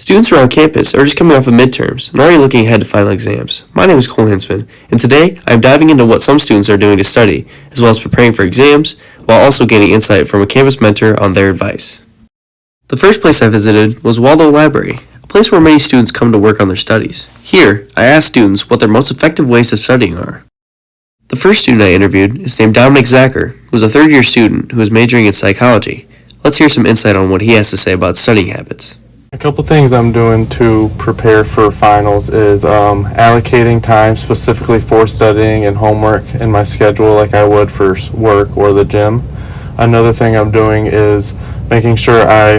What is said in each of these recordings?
Students around campus are just coming off of midterms and already looking ahead to final exams. My name is Cole Hinsman, and today I am diving into what some students are doing to study, as well as preparing for exams, while also gaining insight from a campus mentor on their advice. The first place I visited was Waldo Library, a place where many students come to work on their studies. Here, I asked students what their most effective ways of studying are. The first student I interviewed is named Dominic Zacher, who is a third-year student who is majoring in psychology. Let's hear some insight on what he has to say about studying habits. A couple things I'm doing to prepare for finals is allocating time specifically for studying and homework in my schedule like I would for work or the gym. Another thing I'm doing is making sure I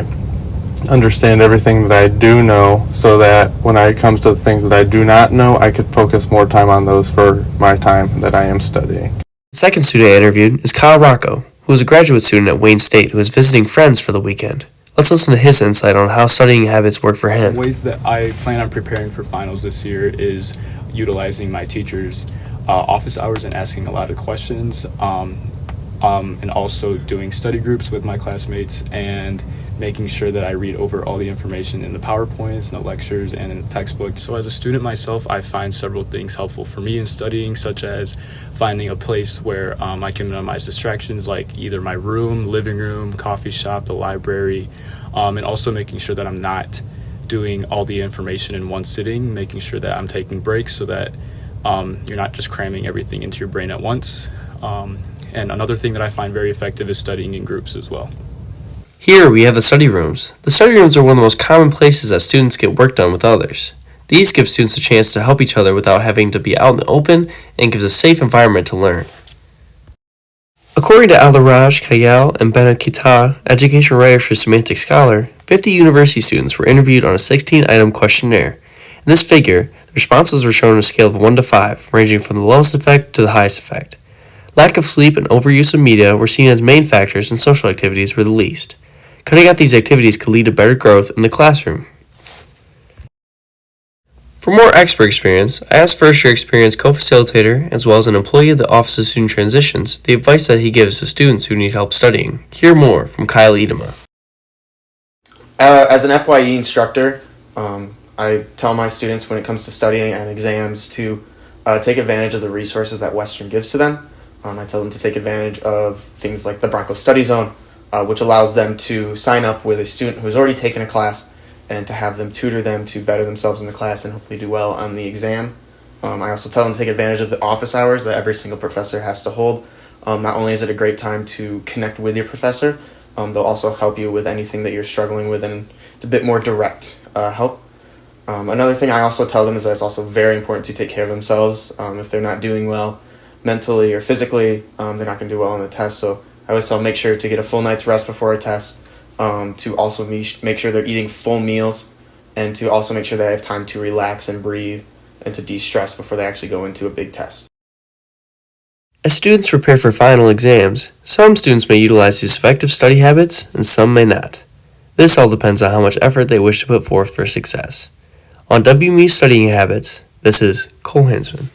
understand everything that I do know so that when it comes to the things that I do not know, I could focus more time on those for my time that I am studying. The second student I interviewed is Kyle Rocco, who is a graduate student at Wayne State who is visiting friends for the weekend. Let's listen to his insight on how studying habits work for him. Ways that I plan on preparing for finals this year is utilizing my teacher's office hours and asking a lot of questions, and also doing study groups with my classmates and making sure that I read over all the information in the PowerPoints, in the lectures, and in the textbook. So as a student myself, I find several things helpful for me in studying, such as finding a place where I can minimize distractions like either my room, living room, coffee shop, the library, and also making sure that I'm not doing all the information in one sitting, making sure that I'm taking breaks so that you're not just cramming everything into your brain at once. And another thing that I find very effective is studying in groups as well. Here we have the study rooms. The study rooms are one of the most common places that students get work done with others. These give students a chance to help each other without having to be out in the open and gives a safe environment to learn. According to Aldaraj Kayal and Benakita, education writers for Semantic Scholar, 50 university students were interviewed on a 16-item questionnaire. In this figure, the responses were shown on a scale of 1 to 5, ranging from the lowest effect to the highest effect. Lack of sleep and overuse of media were seen as main factors, and social activities were the least. Cutting out these activities could lead to better growth in the classroom. For more expert experience, I asked first-year experienced co-facilitator, as well as an employee of the Office of Student Transitions, the advice that he gives to students who need help studying. Hear more from Kyle Edema. As an FYE instructor, I tell my students when it comes to studying and exams to take advantage of the resources that Western gives to them. I tell them to take advantage of things like the Bronco Study Zone, which allows them to sign up with a student who's already taken a class and to have them tutor them to better themselves in the class and hopefully do well on the exam. I also tell them to take advantage of the office hours that every single professor has to hold. Not only is it a great time to connect with your professor, they'll also help you with anything that you're struggling with, and it's a bit more direct help. Another thing I also tell them is that it's also very important to take care of themselves. If they're not doing well mentally or physically, they're not going to do well on the test. So I always tell them make sure to get a full night's rest before a test, to also make sure they're eating full meals, and to also make sure they have time to relax and breathe and to de-stress before they actually go into a big test. As students prepare for final exams, some students may utilize these effective study habits and some may not. This all depends on how much effort they wish to put forth for success. On Wmu Study Habits, this is Cole Hinsman.